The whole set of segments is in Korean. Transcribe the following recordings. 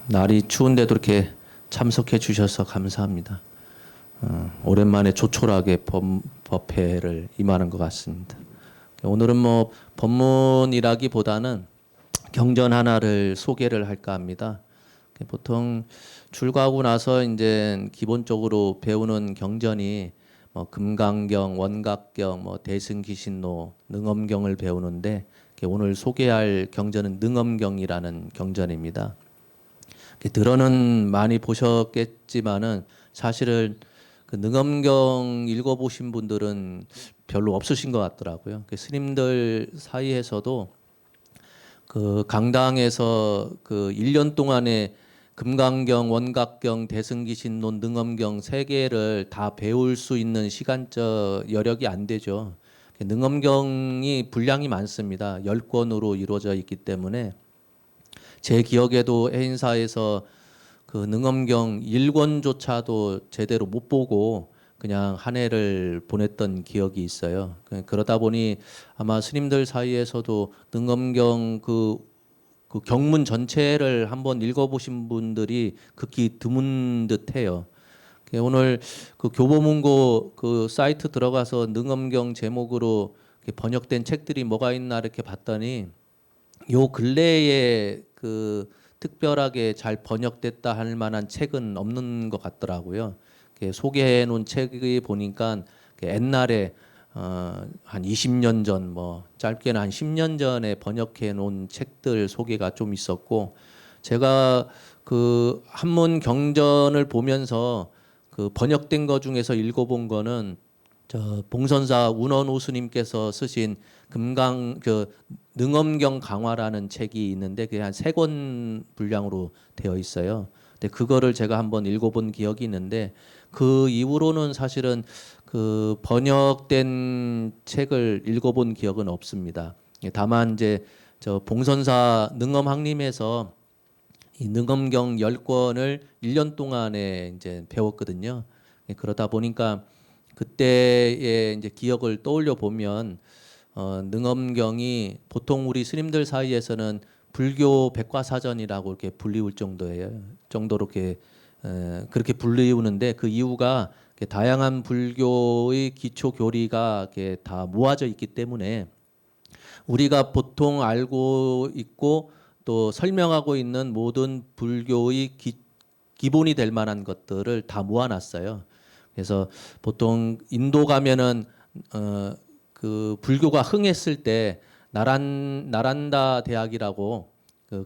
날이 추운데도 이렇게 참석해 주셔서 감사합니다. 오랜만에 조촐하게 법회를 임하는 것 같습니다. 오늘은 뭐 법문이라기보다는 경전 하나를 소개를 할까 합니다. 보통 출가하고 나서 이제 기본적으로 배우는 경전이 뭐 금강경, 원각경, 뭐 대승기신노, 능엄경을 배우는데 오늘 소개할 경전은 능엄경이라는 경전입니다. 들어는 많이 보셨겠지만은 사실은 그 능엄경 읽어보신 분들은 별로 없으신 것 같더라고요. 스님들 사이에서도 그 강당에서 그 1년 동안에 금강경, 원각경, 대승기신론, 능엄경 세 개를 다 배울 수 있는 시간적 여력이 안 되죠. 능엄경이 분량이 많습니다. 10권으로 이루어져 있기 때문에 제 기억에도 해인사에서 그 능엄경 1권조차도 제대로 못 보고 그냥 한 해를 보냈던 기억이 있어요. 그러다 보니 아마 스님들 사이에서도 능엄경 그 경문 전체를 한번 읽어보신 분들이 극히 드문 듯해요. 오늘 그 교보문고 그 사이트 들어가서 능엄경 제목으로 번역된 책들이 뭐가 있나 이렇게 봤더니 요 근래에 그 특별하게 잘 번역됐다 할 만한 책은 없는 것 같더라고요. 소개해 놓은 책이 보니까 옛날에 한 20년 전, 뭐 짧게는 한 10년 전에 번역해 놓은 책들 소개가 좀 있었고, 제가 그 한문 경전을 보면서 그 번역된 거 중에서 읽어본 거는 저 봉선사 운원우 스님께서 쓰신 능엄경 강화라는 책이 있는데 그게 한 3권 분량으로 되어 있어요. 근데 그거를 제가 한번 읽어본 기억이 있는데 그 이후로는 사실은 그 번역된 책을 읽어본 기억은 없습니다. 다만 이제 저 봉선사 능엄학림에서 이 능엄경 10권을 1년 동안에 이제 배웠거든요. 그러다 보니까 그때의 이제 기억을 떠올려 보면 능엄경이 보통 우리 스님들 사이에서는 불교 백과사전이라고 이렇게 불리울 정도로 이렇게 그렇게 불리우는데 그 이유가 다양한 불교의 기초 교리가 이렇게 다 모아져 있기 때문에 우리가 보통 알고 있고 또 설명하고 있는 모든 불교의 기본이 될 만한 것들을 다 모아놨어요. 그래서 보통 인도 가면은 그 불교가 흥했을 때 나란다 대학이라고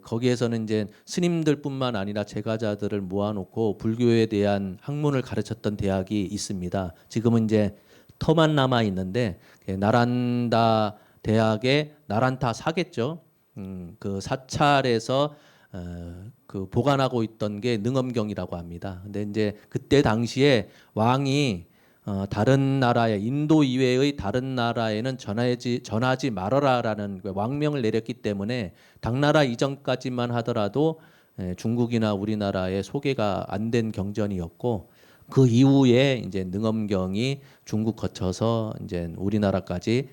거기에서는 이제 스님들뿐만 아니라 제가자들을 모아놓고 불교에 대한 학문을 가르쳤던 대학이 있습니다. 지금은 이제 터만 남아 있는데 나란다 대학의 나란타 사겠죠. 그 사찰에서 그 보관하고 있던 게 능엄경이라고 합니다. 근데 이제 그때 당시에 왕이 다른 나라에 인도 이외의 다른 나라에는 전하지 말아라라는 왕명을 내렸기 때문에 당나라 이전까지만 하더라도 중국이나 우리나라에 소개가 안 된 경전이었고 그 이후에 이제 능엄경이 중국 거쳐서 이제 우리나라까지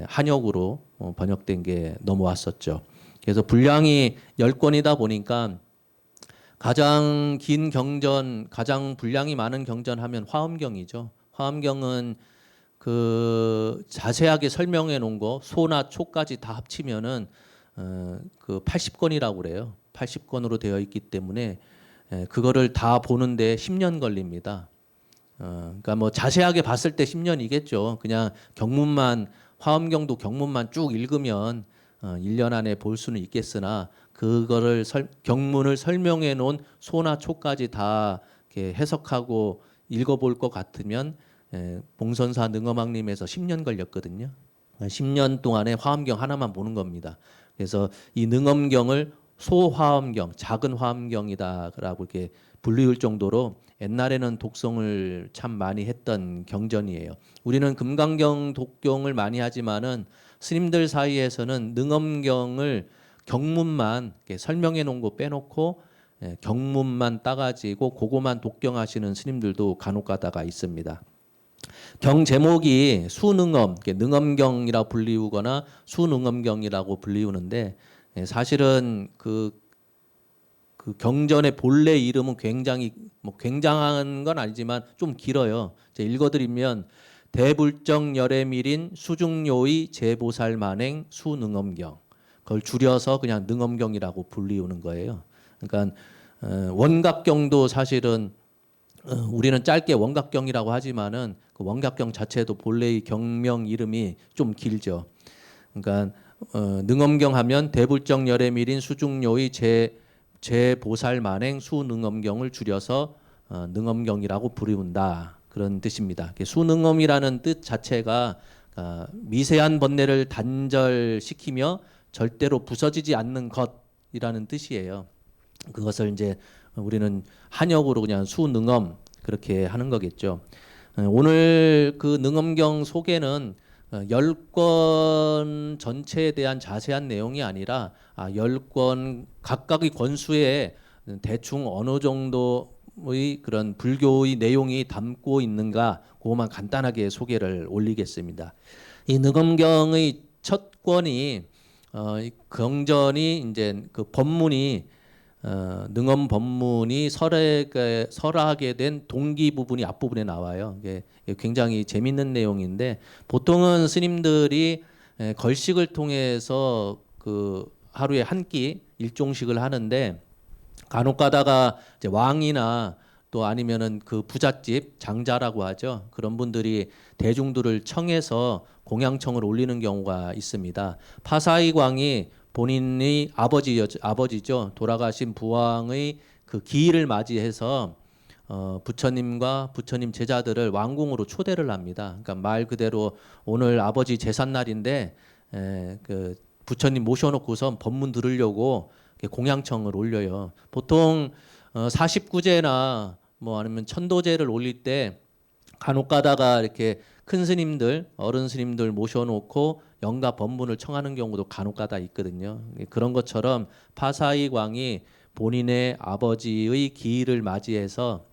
한역으로 번역된 게 넘어왔었죠. 그래서 분량이 10권이다 보니까 가장 긴 경전, 가장 분량이 많은 경전 하면 화엄경이죠. 화엄경은 그 자세하게 설명해 놓은 거 소나 초까지 다 합치면은 그 80권이라고 그래요. 80권으로 되어 있기 때문에 그거를 다 보는데 10년 걸립니다. 그러니까 뭐 자세하게 봤을 때 10년이겠죠. 그냥 경문만 화엄경도 경문만 쭉 읽으면 1년 안에 볼 수는 있겠으나 그거를 경문을 설명해 놓은 소나 초까지 다 이렇게 해석하고 읽어볼 것 같으면 봉선사 능엄학림에서 10년 걸렸거든요. 10년 동안에 화엄경 하나만 보는 겁니다. 그래서 이 능엄경을 소화엄경, 작은 화엄경이다라고 이렇게 불리울 정도로 옛날에는 독송을 참 많이 했던 경전이에요. 우리는 금강경 독경을 많이 하지만은 스님들 사이에서는 능엄경을 경문만 설명해 놓은 거 빼놓고 경문만 따가지고 그거만 독경하시는 스님들도 간혹 가다가 있습니다. 경 제목이 수능엄, 능엄경이라고 불리우거나 수능엄경이라고 불리우는데 사실은 그 그 경전의 본래 이름은 굉장히 뭐 굉장한 건 아니지만 좀 길어요. 제가 읽어드리면 대불정 열애밀인 수중요의 제보살 만행 수능엄경. 그걸 줄여서 그냥 능엄경이라고 불리우는 거예요. 그러니까 원각경도 사실은 우리는 짧게 원각경이라고 하지만은 그 원각경 자체도 본래의 경명 이름이 좀 길죠. 그러니까 능엄경 하면 대불정 열애밀인 수중요의 제보살 만행 수능엄경을 줄여서 능엄경이라고 부른다. 그런 뜻입니다. 수능엄이라는 뜻 자체가 미세한 번뇌를 단절시키며 절대로 부서지지 않는 것이라는 뜻이에요. 그것을 이제 우리는 한역으로 그냥 수능엄 그렇게 하는 거겠죠. 오늘 그 능엄경 소개는 10권 전체에 대한 자세한 내용이 아니라 10권 각각의 권수에 대충 어느 정도의 그런 불교의 내용이 담고 있는가 그것만 간단하게 소개를 올리겠습니다. 이 능엄경의 첫 권이 경전이 이제 그 법문이 능엄 법문이 설하게 된 동기 부분이 앞부분에 나와요. 이게 굉장히 재밌는 내용인데 보통은 스님들이 걸식을 통해서 그 하루에 한 끼 일종식을 하는데 간혹 가다가 이제 왕이나 또 아니면은 그 부잣집 장자라고 하죠. 그런 분들이 대중들을 청해서 공양청을 올리는 경우가 있습니다. 파사이 광이 본인의 아버지죠. 돌아가신 부왕의 그 기일을 맞이해서 부처님과 부처님 제자들을 왕궁으로 초대를 합니다. 그러니까 말 그대로 오늘 아버지 제삿날인데 그 부처님 모셔놓고선 법문 들으려고 공양청을 올려요. 보통 49제나 뭐 아니면 천도제를 올릴 때 간혹 가다가 이렇게 큰 스님들, 어른 스님들 모셔놓고 영가 법문을 청하는 경우도 간혹 가다 있거든요. 그런 것처럼 파사이 광이 본인의 아버지의 기일을 맞이해서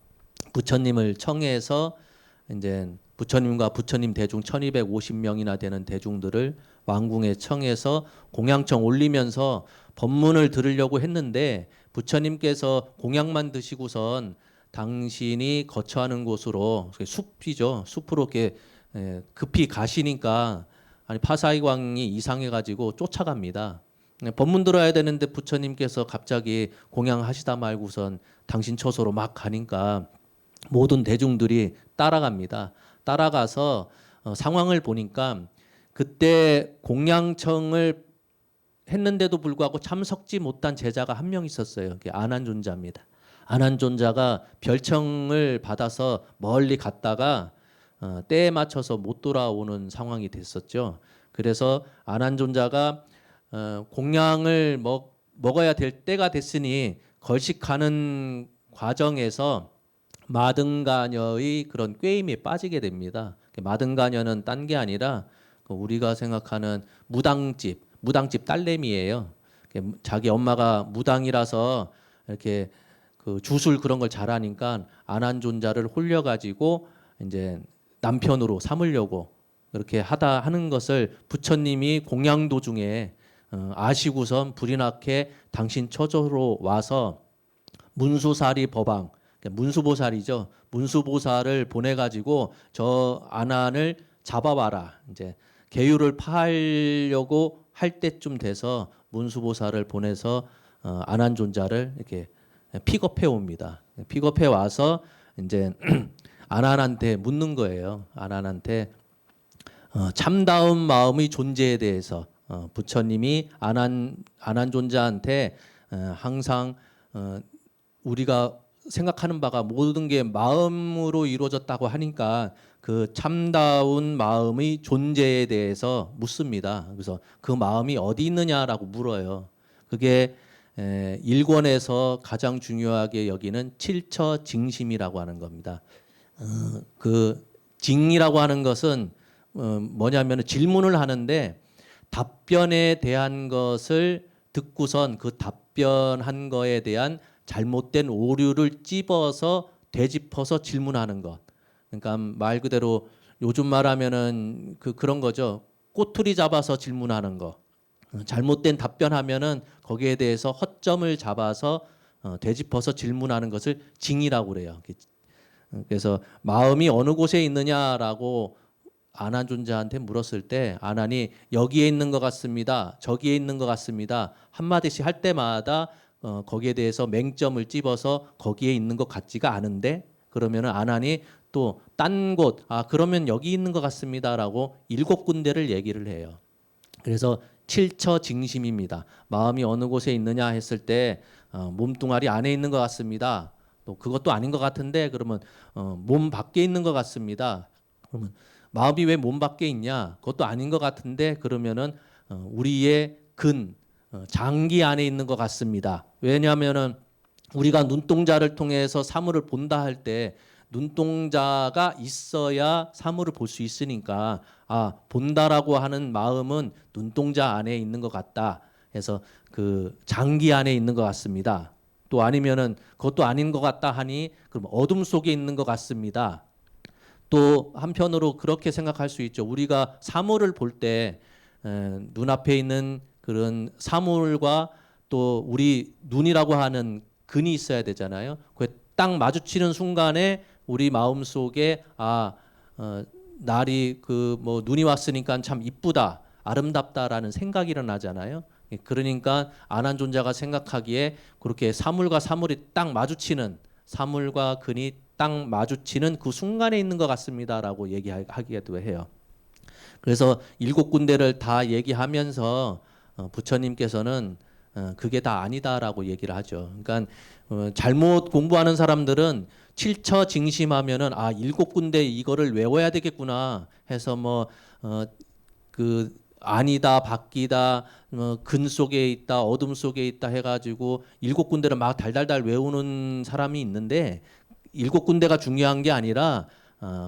부처님을 청해서 이제 부처님과 부처님 대중 1250명이나 되는 대중들을 왕궁에 청해서 공양청 올리면서 법문을 들으려고 했는데 부처님께서 공양만 드시고선 당신이 거처하는 곳으로 숲이죠. 숲으로 이렇게 급히 가시니까 아니 파사이광이 이상해가지고 쫓아갑니다. 법문 들어야 되는데 부처님께서 갑자기 공양하시다 말고선 당신 처소로 막 가니까 모든 대중들이 따라갑니다. 따라가서 상황을 보니까 그때 공양청을 했는데도 불구하고 참석지 못한 제자가 한 명 있었어요. 그게 아난존자입니다. 아난존자가 별청을 받아서 멀리 갔다가 때에 맞춰서 못 돌아오는 상황이 됐었죠. 그래서 아난존자가 공양을 먹어야 될 때가 됐으니 걸식하는 과정에서 마등가녀의 그런 꾀임에 빠지게 됩니다. 마등가녀는 딴 게 아니라 우리가 생각하는 무당집 딸내미예요. 자기 엄마가 무당이라서 이렇게 그 주술 그런 걸 잘하니까 아난존자를 홀려가지고 이제 남편으로 삼으려고 그렇게 하는 것을 부처님이 공양 도중에 아시고선 불이 나게 당신 처소로 와서 문수사리 법왕 문수보살이죠. 문수보살을 보내가지고 저 아난을 잡아와라. 이제 계율을 파하려고 할 때쯤 돼서 문수보살을 보내서 아난존자를 이렇게 픽업해 옵니다. 픽업해 와서 이제 아난한테 묻는 거예요. 아난한테 참다운 마음의 존재에 대해서 부처님이 아난존자한테 항상 우리가 생각하는 바가 모든 게 마음으로 이루어졌다고 하니까 그 참다운 마음의 존재에 대해서 묻습니다. 그래서 그 마음이 어디 있느냐라고 물어요. 그게 1권에서 가장 중요하게 여기는 칠처징심이라고 하는 겁니다. 그 징이라고 하는 것은 뭐냐면 질문을 하는데 답변에 대한 것을 듣고선 그 답변한 거에 대한 잘못된 오류를 찝어서 되짚어서 질문하는 것. 그러니까 말 그대로 요즘 말하면은 그런 거죠. 꼬투리 잡아서 질문하는 거. 잘못된 답변하면은 거기에 대해서 허점을 잡아서 되짚어서 질문하는 것을 징이라고 그래요. 그래서 마음이 어느 곳에 있느냐라고 아난존자한테 물었을 때 아난이 여기에 있는 것 같습니다. 저기에 있는 것 같습니다. 한마디씩 할 때마다 거기에 대해서 맹점을 찝어서 거기에 있는 것 같지가 않은데 그러면은 아난이 또 딴 곳, 그러면 여기 있는 것 같습니다라고 7군데를 얘기를 해요. 그래서 칠처징심입니다. 마음이 어느 곳에 있느냐 했을 때 몸뚱아리 안에 있는 것 같습니다. 또 그것도 아닌 것 같은데 그러면 몸 밖에 있는 것 같습니다. 그러면 마음이 왜 몸 밖에 있냐? 그것도 아닌 것 같은데 그러면은 우리의 장기 안에 있는 것 같습니다. 왜냐하면은 우리가 눈동자를 통해서 사물을 본다 할 때 눈동자가 있어야 사물을 볼 수 있으니까 본다라고 하는 마음은 눈동자 안에 있는 것 같다. 해서 그 장기 안에 있는 것 같습니다. 또 아니면은 그것도 아닌 것 같다 하니 그럼 어둠 속에 있는 것 같습니다. 또 한편으로 그렇게 생각할 수 있죠. 우리가 사물을 볼 때 눈앞에 있는 그런 사물과 또 우리 눈이라고 하는 근이 있어야 되잖아요. 그게 딱 마주치는 순간에 우리 마음 속에 날이 뭐 눈이 왔으니까 참 이쁘다, 아름답다라는 생각이 일어나잖아요. 그러니까 아난존자가 생각하기에 그렇게 사물과 사물이 딱 마주치는 사물과 근이 딱 마주치는 그 순간에 있는 것 같습니다라고 얘기하기도 해요. 그래서 7군데를 다 얘기하면서 부처님께서는 그게 다 아니다라고 얘기를 하죠. 그러니까 잘못 공부하는 사람들은 칠처징심하면은 7군데 이거를 외워야 되겠구나 해서 아니다, 바뀌다, 근 속에 있다, 어둠 속에 있다 해가지고 7군데를 막 달달달 외우는 사람이 있는데 7군데가 중요한 게 아니라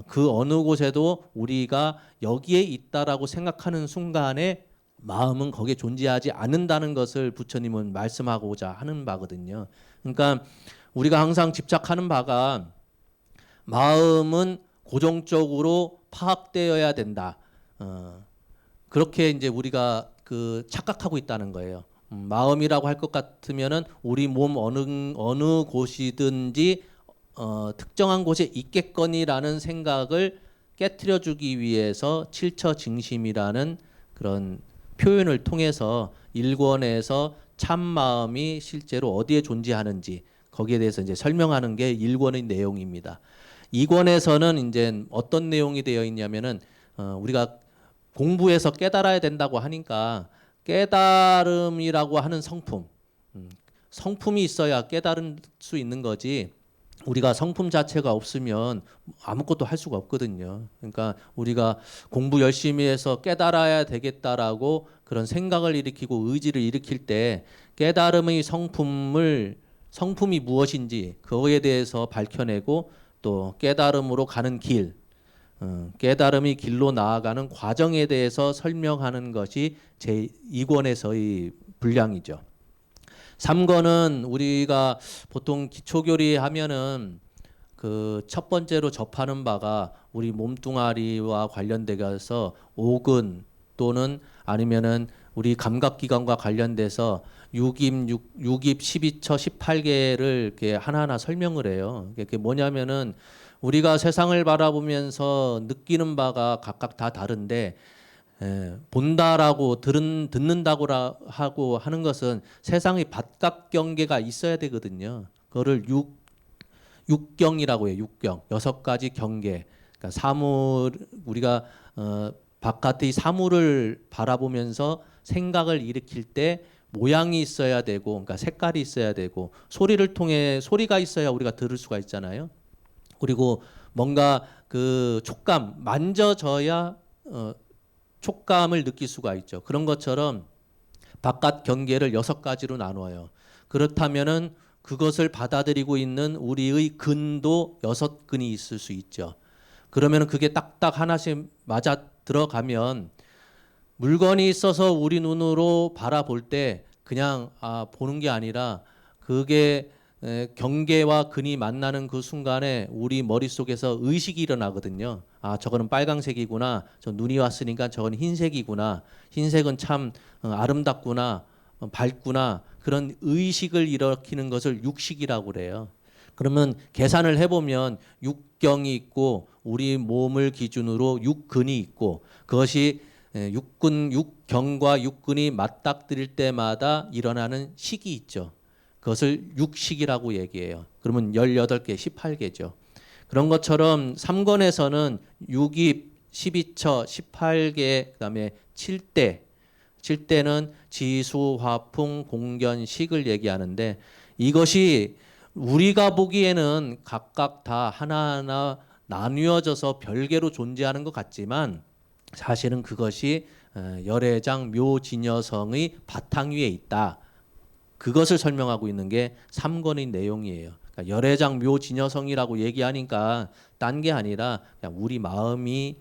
그 어느 곳에도 우리가 여기에 있다라고 생각하는 순간에 마음은 거기에 존재하지 않는다는 것을 부처님은 말씀하고자 하는 바거든요. 그러니까 우리가 항상 집착하는 바가 마음은 고정적으로 파악되어야 된다. 그렇게 이제 우리가 착각하고 있다는 거예요. 마음이라고 할 것 같으면은 우리 몸 어느 곳이든지 특정한 곳에 있겠거니라는 생각을 깨트려주기 위해서 칠처징심이라는 그런 표현을 통해서 일권에서 참 마음이 실제로 어디에 존재하는지 거기에 대해서 이제 설명하는 게 1권의 내용입니다. 2권에서는 이제 어떤 내용이 되어 있냐면은 우리가 공부해서 깨달아야 된다고 하니까 깨달음이라고 하는 성품이 있어야 깨달을 수 있는 거지. 우리가 성품 자체가 없으면 아무것도 할 수가 없거든요. 그러니까 우리가 공부 열심히 해서 깨달아야 되겠다라고 그런 생각을 일으키고 의지를 일으킬 때 깨달음의 성품이 무엇인지 그거에 대해서 밝혀내고 또 깨달음으로 가는 길, 깨달음의 길로 나아가는 과정에 대해서 설명하는 것이 제 2권에서의 분량이죠. 3권은 우리가 보통 기초교리 하면은 그 첫 번째로 접하는 바가 우리 몸뚱아리와 관련돼서 5근 또는 아니면은 우리 감각기관과 관련돼서 6입 12처 18개를 이렇게 하나하나 설명을 해요. 그게 뭐냐면은 우리가 세상을 바라보면서 느끼는 바가 각각 다 다른데 본다라고 듣는다고 하고 하는 것은 세상의 바깥 경계가 있어야 되거든요. 그거를 육경이라고 해요. 육경. 6가지 경계. 그러니까 우리가 바깥의 사물을 바라보면서 생각을 일으킬 때 모양이 있어야 되고, 그러니까 색깔이 있어야 되고, 소리를 통해 소리가 있어야 우리가 들을 수가 있잖아요. 그리고 뭔가 그 촉감, 만져져야 촉감을 느낄 수가 있죠. 그런 것처럼 바깥 경계를 6가지로 나누어요. 그렇다면은 그것을 받아들이고 있는 우리의 근도 6근이 있을 수 있죠. 그러면 그게 딱딱 하나씩 맞아 들어가면 물건이 있어서 우리 눈으로 바라볼 때 그냥 보는 게 아니라 그게 경계와 근이 만나는 그 순간에 우리 머릿속에서 의식이 일어나거든요. 저거는 빨강색이구나. 저 눈이 왔으니까 저건 흰색이구나. 흰색은 참 아름답구나. 밝구나. 그런 의식을 일으키는 것을 육식이라고 그래요. 그러면 계산을 해보면 육경이 있고 우리 몸을 기준으로 육근이 있고 그것이 육경과 육근이 맞닥뜨릴 때마다 일어나는 식이 있죠. 그것을 육식이라고 얘기해요. 그러면 18개, 18개죠. 그런 것처럼 3권에서는 6입, 12처, 18개, 그다음에 7대, 7대는 지수, 화풍, 공견, 식을 얘기하는데 이것이 우리가 보기에는 각각 다 하나하나 나뉘어져서 별개로 존재하는 것 같지만 사실은 그것이 열애장 묘진여성의 바탕 위에 있다. 그것을 설명하고 있는 게 3권의 내용이에요. 그러니까 열애장 묘진여성이라고 얘기하니까 딴 게 아니라 그냥 우리 마음을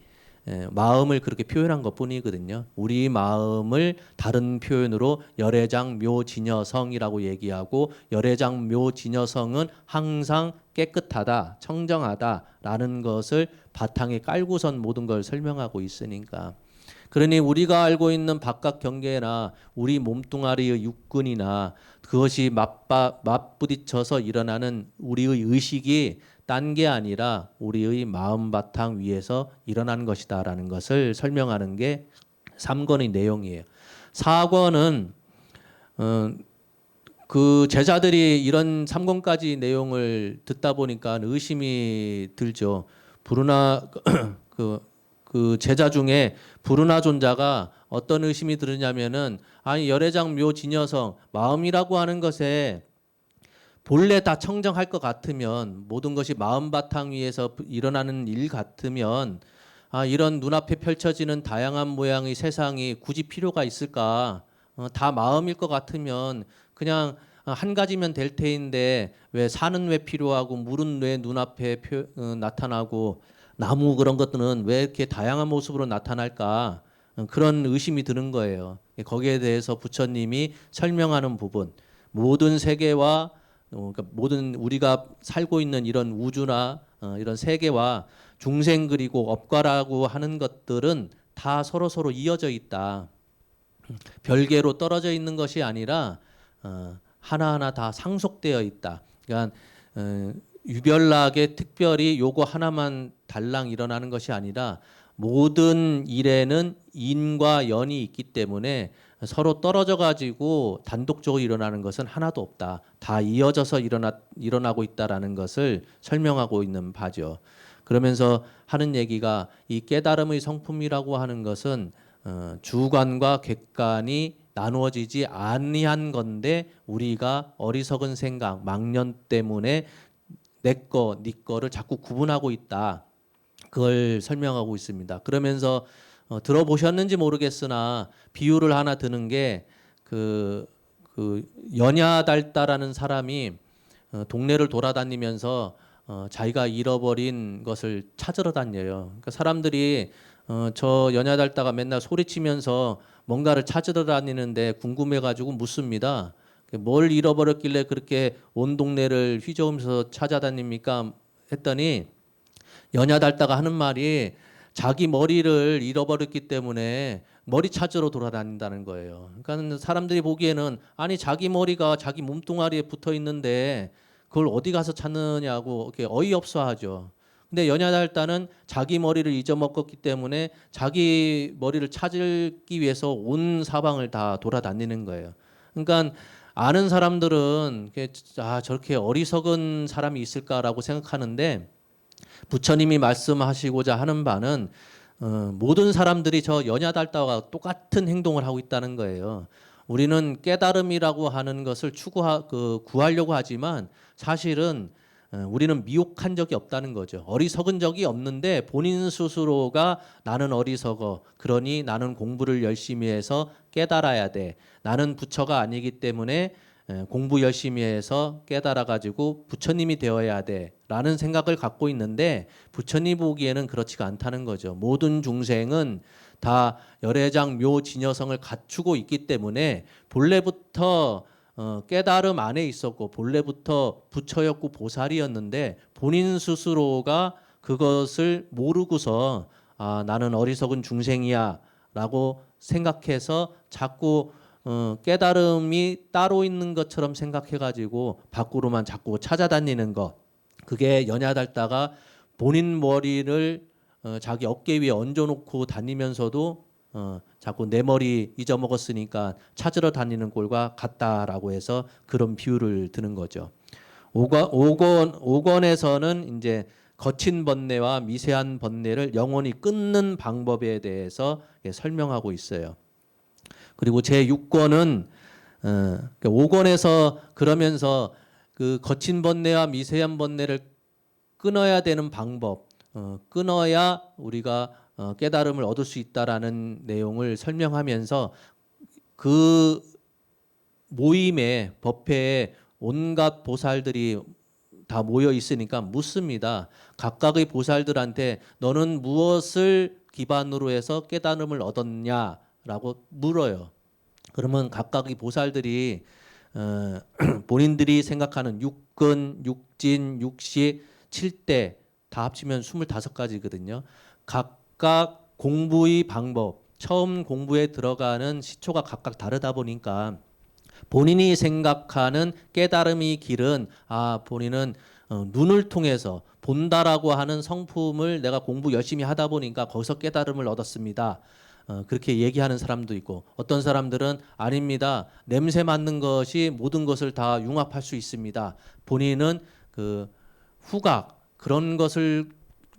그렇게 표현한 것뿐이거든요. 우리 마음을 다른 표현으로 열애장 묘진여성이라고 얘기하고 열애장 묘진여성은 항상 깨끗하다, 청정하다라는 것을 바탕에 깔고선 모든 걸 설명하고 있으니까. 그러니 우리가 알고 있는 바깥 경계나 우리 몸뚱아리의 육근이나 그것이 맞부딪혀서 일어나는 우리의 의식이 딴 게 아니라 우리의 마음 바탕 위에서 일어나는 것이다라는 것을 설명하는 게 3권의 내용이에요. 4권은 그 제자들이 이런 3권까지 내용을 듣다 보니까 의심이 들죠. 부르나 그 제자 중에 부르나 존자가 어떤 의심이 들으냐면은 아니 열애장 묘진여성 마음이라고 하는 것에 본래 다 청정할 것 같으면 모든 것이 마음 바탕 위에서 일어나는 일 같으면 이런 눈앞에 펼쳐지는 다양한 모양의 세상이 굳이 필요가 있을까? 다 마음일 것 같으면 그냥 한 가지면 될 테인데 왜 산은 왜 필요하고 물은 왜 눈앞에 나타나고 나무 그런 것들은 왜 이렇게 다양한 모습으로 나타날까? 그런 의심이 드는 거예요. 거기에 대해서 부처님이 설명하는 부분 모든 세계와 그러니까 모든 우리가 살고 있는 이런 우주나 이런 세계와 중생 그리고 업과라고 하는 것들은 다 서로 이어져 있다. 별개로 떨어져 있는 것이 아니라 하나하나 다 상속되어 있다. 그러니까 유별나게 특별히 요거 하나만 달랑 일어나는 것이 아니라 모든 일에는 인과 연이 있기 때문에 서로 떨어져 가지고 단독적으로 일어나는 것은 하나도 없다. 다 이어져서 일어나고 있다라는 것을 설명하고 있는 바죠. 그러면서 하는 얘기가 이 깨달음의 성품이라고 하는 것은 주관과 객관이 나누어지지 아니한 건데 우리가 어리석은 생각, 망년 때문에 내 거, 네 거를 자꾸 구분하고 있다. 그걸 설명하고 있습니다. 그러면서 들어보셨는지 모르겠으나 비유를 하나 드는 게 그 연야달다라는 사람이 동네를 돌아다니면서 자기가 잃어버린 것을 찾으러 다녀요. 그러니까 사람들이 저 연야달다가 맨날 소리치면서 뭔가를 찾으러 다니는데 궁금해가지고 묻습니다. 뭘 잃어버렸길래 그렇게 온 동네를 휘저으면서 찾아다닙니까? 했더니 연야달다가 하는 말이 자기 머리를 잃어버렸기 때문에 머리 찾으러 돌아다닌다는 거예요. 그러니까 사람들이 보기에는 아니 자기 머리가 자기 몸뚱아리에 붙어 있는데 그걸 어디 가서 찾느냐고 이렇게 어이없어 하죠. 근데 연야달다는 자기 머리를 잊어먹었기 때문에 자기 머리를 찾기 위해서 온 사방을 다 돌아다니는 거예요. 그러니까 아는 사람들은 저렇게 어리석은 사람이 있을까라고 생각하는데 부처님이 말씀하시고자 하는 바는 모든 사람들이 저 연야달다와 똑같은 행동을 하고 있다는 거예요. 우리는 깨달음이라고 하는 것을 구하려고 하지만 사실은 우리는 미혹한 적이 없다는 거죠. 어리석은 적이 없는데 본인 스스로가 나는 어리석어. 그러니 나는 공부를 열심히 해서 깨달아야 돼. 나는 부처가 아니기 때문에 공부 열심히 해서 깨달아 가지고 부처님이 되어야 돼라는 생각을 갖고 있는데 부처님 보기에는 그렇지가 않다는 거죠. 모든 중생은 다 열애장 묘진여성을 갖추고 있기 때문에 본래부터 깨달음 안에 있었고 본래부터 부처였고 보살이었는데 본인 스스로가 그것을 모르고서 나는 어리석은 중생이야라고 생각해서 자꾸 깨달음이 따로 있는 것처럼 생각해가지고 밖으로만 자꾸 찾아다니는 것, 그게 연야달다가 본인 머리를 자기 어깨 위에 얹어놓고 다니면서도 자꾸 내 머리 잊어먹었으니까 찾으러 다니는 꼴과 같다라고 해서 그런 비유를 드는 거죠. 5권에서는 이제 거친 번뇌와 미세한 번뇌를 영원히 끊는 방법에 대해서 설명하고 있어요. 그리고 제 6권은 5권에서 그러면서 그 거친 번뇌와 미세한 번뇌를 끊어야 되는 방법, 끊어야 우리가 깨달음을 얻을 수 있다라는 내용을 설명하면서 그 모임에 법회에 온갖 보살들이 다 모여 있으니까 묻습니다. 각각의 보살들한테 너는 무엇을 기반으로 해서 깨달음을 얻었냐라고 물어요. 그러면 각각의 보살들이 본인들이 생각하는 육근, 육진, 육시, 7대 다 합치면 25가지거든요. 각각 공부의 방법, 처음 공부에 들어가는 시초가 각각 다르다 보니까 본인이 생각하는 깨달음의 길은 본인은 눈을 통해서 본다라고 하는 성품을 내가 공부 열심히 하다 보니까 거기서 깨달음을 얻었습니다. 그렇게 얘기하는 사람도 있고 어떤 사람들은 아닙니다. 냄새 맡는 것이 모든 것을 다 융합할 수 있습니다. 본인은 그 후각 그런 것을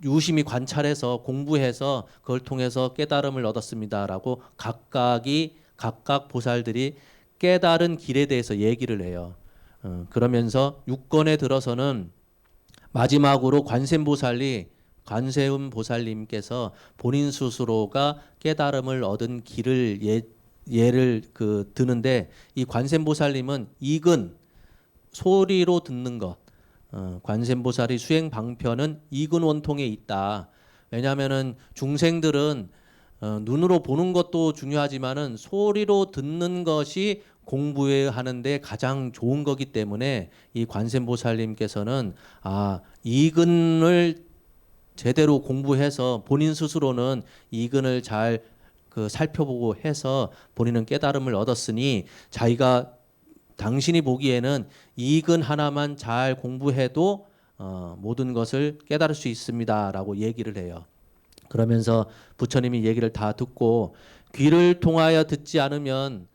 유심히 관찰해서 공부해서 그걸 통해서 깨달음을 얻었습니다라고 각각 보살들이 깨달은 길에 대해서 얘기를 해요. 그러면서 6권에 들어서는 마지막으로 관세음 보살님께서 본인 스스로가 깨달음을 얻은 길을 예를 드는데 이 관세음 보살님은 이근 소리로 듣는 것, 관세음 보살의 수행 방편은 이근 원통에 있다. 왜냐하면은 중생들은 눈으로 보는 것도 중요하지만은 소리로 듣는 것이 공부하는데 가장 좋은 거기 때문에 이 관세음보살님께서는 이근을 제대로 공부해서 본인 스스로는 이근을 잘 살펴보고 해서 본인은 깨달음을 얻었으니 자기가 당신이 보기에는 이근 하나만 잘 공부해도 모든 것을 깨달을 수 있습니다라고 얘기를 해요. 그러면서 부처님이 얘기를 다 듣고 귀를 통하여 듣지 않으면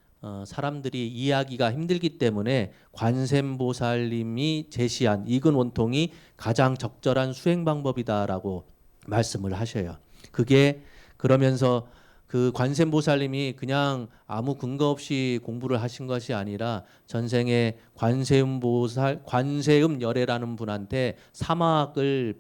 사람들이 이해하기가 힘들기 때문에 관세음보살님이 제시한 이근 원통이 가장 적절한 수행 방법이다라고 말씀을 하셔요. 그게 그러면서 그 관세음보살님이 그냥 아무 근거 없이 공부를 하신 것이 아니라 전생에 관세음열애라는 분한테 사막을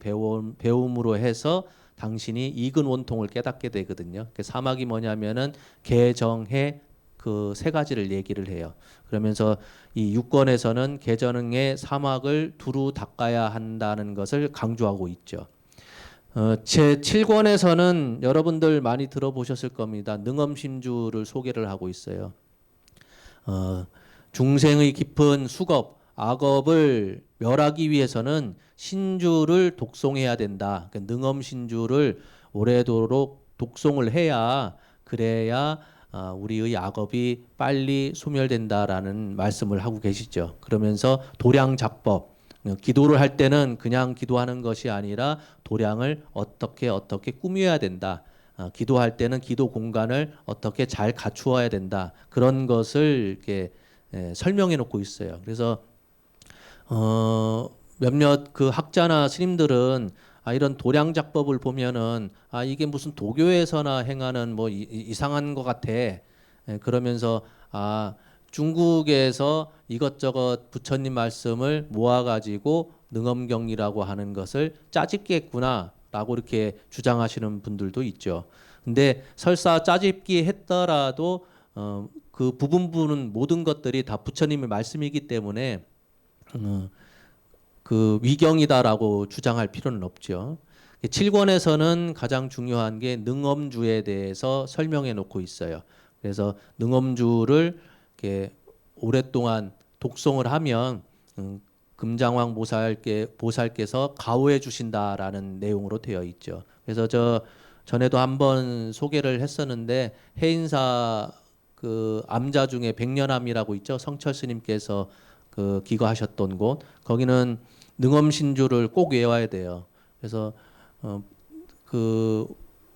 배움으로 해서 당신이 이근 원통을 깨닫게 되거든요. 그 사막이 뭐냐면은 개정해 그 세 가지를 얘기를 해요. 그러면서 이 6권에서는 개정의 사막을 두루 닦아야 한다는 것을 강조하고 있죠. 제 7권에서는 여러분들 많이 들어보셨을 겁니다. 능엄심주를 소개를 하고 있어요. 중생의 깊은 수겁, 악업을 멸하기 위해서는 신주를 독송해야 된다. 그러니까 능엄신주를 오래도록 독송을 해야 그래야 우리의 악업이 빨리 소멸된다라는 말씀을 하고 계시죠. 그러면서 도량작법, 기도를 할 때는 그냥 기도하는 것이 아니라 도량을 어떻게 꾸며야 된다. 기도할 때는 기도 공간을 어떻게 잘 갖추어야 된다. 그런 것을 이렇게 설명해 놓고 있어요. 그래서 몇몇 그 학자나 스님들은 이런 도량작법을 보면은 이게 무슨 도교에서나 행하는 뭐 이상한 것 같아. 그러면서 중국에서 이것저것 부처님 말씀을 모아가지고 능엄경이라고 하는 것을 짜집겠구나라고 이렇게 주장하시는 분들도 있죠. 근데 설사 짜집기 했더라도 그 부분은 모든 것들이 다 부처님의 말씀이기 때문에 그 위경이다라고 주장할 필요는 없죠. 7권에서는 가장 중요한 게 능엄주에 대해서 설명해 놓고 있어요. 그래서 능엄주를 이렇게 오랫동안 독송을 하면 금장왕 보살께서 가호해 주신다라는 내용으로 되어 있죠. 그래서 전에도 한번 소개를 했었는데 해인사 그 암자 중에 백년암이라고 있죠. 성철 스님께서 그 기거하셨던 곳. 거기는 능엄신주를 꼭 외워야 돼요. 그래서 그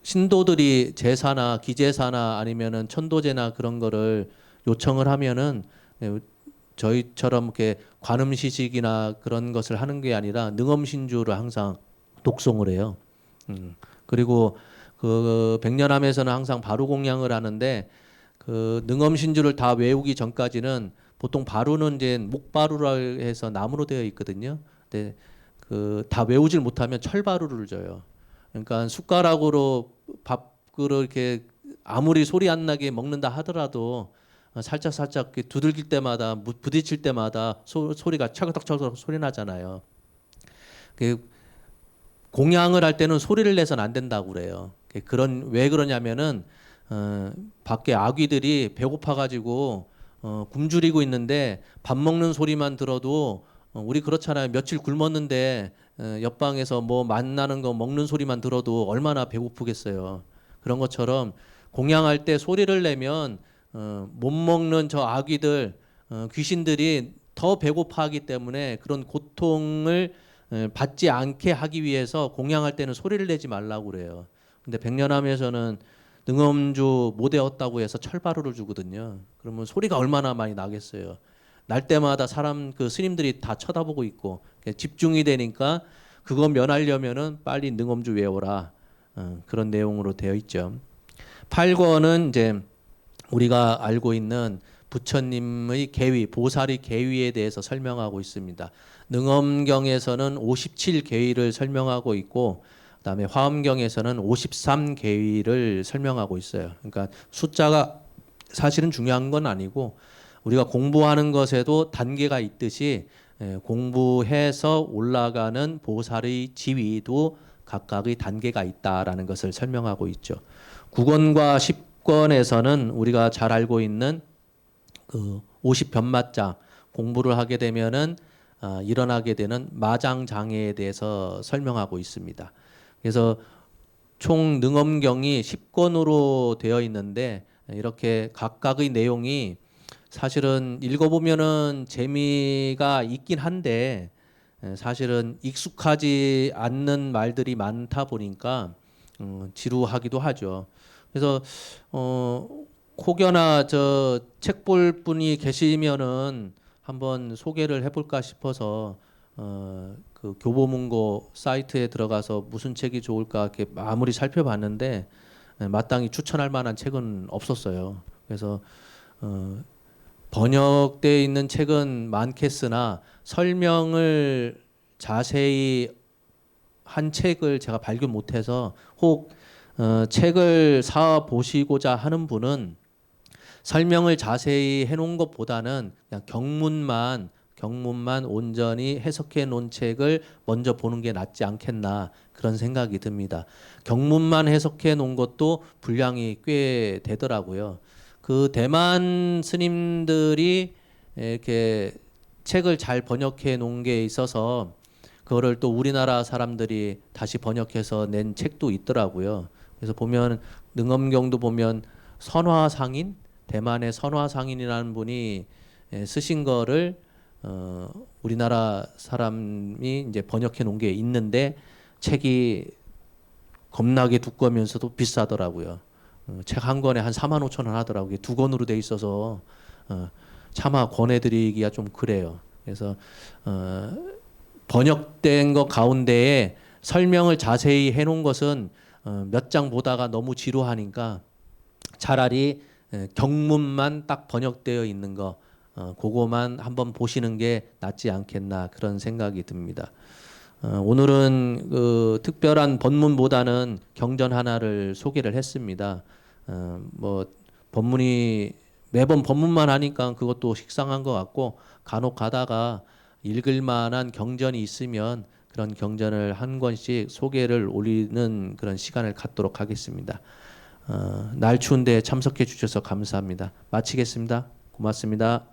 신도들이 제사나 기제사나 아니면은 천도제나 그런 거를 요청을 하면은 저희처럼 이렇게 관음시식이나 그런 것을 하는 게 아니라 능엄신주를 항상 독송을 해요. 그리고 그 백년암에서는 항상 바루공양을 하는데 그 능엄신주를 다 외우기 전까지는 보통 바루는 이제 목바루라 해서 나무로 되어 있거든요. 근데 그 다 외우질 못하면 철바루를 줘요. 그러니까 숟가락으로 밥그릇 이렇게 아무리 소리 안 나게 먹는다 하더라도 살짝 이렇게 두들길 때마다 부딪힐 때마다 소리가 철썩철썩 소리 나잖아요. 그 공양을 할 때는 소리를 내선 안 된다고 그래요. 왜 그러냐면은 밖에 아귀들이 배고파 가지고 굶주리고 있는데 밥 먹는 소리만 들어도 우리 그렇잖아요. 며칠 굶었는데 옆방에서 뭐 만나는 거 먹는 소리만 들어도 얼마나 배고프겠어요. 그런 것처럼 공양할 때 소리를 내면 못 먹는 저 아귀들 귀신들이 더 배고파하기 때문에 그런 고통을 받지 않게 하기 위해서 공양할 때는 소리를 내지 말라고 그래요. 근데 백년암에서는 능엄주 못 외웠다고 해서 철바루를 주거든요. 그러면 소리가 얼마나 많이 나겠어요. 날 때마다 사람 그 스님들이 다 쳐다보고 있고 집중이 되니까 그거 면하려면은 빨리 능엄주 외워라. 그런 내용으로 되어 있죠. 8권은 이제 우리가 알고 있는 부처님의 계위, 보살의 계위에 대해서 설명하고 있습니다. 능엄경에서는 57계위를 설명하고 있고 그다음에 화엄경에서는 53계위를 설명하고 있어요. 그러니까 숫자가 사실은 중요한 건 아니고 우리가 공부하는 것에도 단계가 있듯이 공부해서 올라가는 보살의 지위도 각각의 단계가 있다라는 것을 설명하고 있죠. 9권과 10권에서는 우리가 잘 알고 있는 그 50변마장 공부를 하게 되면은 일어나게 되는 마장 장애에 대해서 설명하고 있습니다. 그래서 총 능엄경이 10권으로 되어 있는데 이렇게 각각의 내용이 사실은 읽어보면은 재미가 있긴 한데 사실은 익숙하지 않는 말들이 많다 보니까 지루하기도 하죠. 그래서 혹여나 저 책 볼 분이 계시면은 한번 소개를 해볼까 싶어서 그 교보문고 사이트에 들어가서 무슨 책이 좋을까 이렇게 아무리 살펴봤는데 마땅히 추천할 만한 책은 없었어요. 그래서 번역되어 있는 책은 많겠으나 설명을 자세히 한 책을 제가 발견 못해서 혹 책을 사 보시고자 하는 분은 설명을 자세히 해놓은 것보다는 그냥 경문만 온전히 해석해 놓은 책을 먼저 보는 게 낫지 않겠나 그런 생각이 듭니다. 경문만 해석해 놓은 것도 분량이 꽤 되더라고요. 그 대만 스님들이 이렇게 책을 잘 번역해 놓은 게 있어서 그거를 또 우리나라 사람들이 다시 번역해서 낸 책도 있더라고요. 그래서 보면 능엄경도 보면 선화상인, 대만의 선화상인이라는 분이 쓰신 거를 우리나라 사람이 이제 번역해 놓은 게 있는데 책이 겁나게 두꺼우면서도 비싸더라고요. 책 한 권에 한 4만 5천 원 하더라고요. 두 권으로 돼 있어서 차마 권해드리기가 좀 그래요. 그래서 번역된 것 가운데에 설명을 자세히 해놓은 것은 몇 장 보다가 너무 지루하니까 차라리 경문만 딱 번역되어 있는 거 그거만 한번 보시는 게 낫지 않겠나 그런 생각이 듭니다. 오늘은 그 특별한 법문보다는 경전 하나를 소개를 했습니다. 뭐 법문이 매번 법문만 하니까 그것도 식상한 것 같고 간혹 가다가 읽을 만한 경전이 있으면 그런 경전을 한 권씩 소개를 올리는 그런 시간을 갖도록 하겠습니다. 날 추운데 참석해 주셔서 감사합니다. 마치겠습니다. 고맙습니다.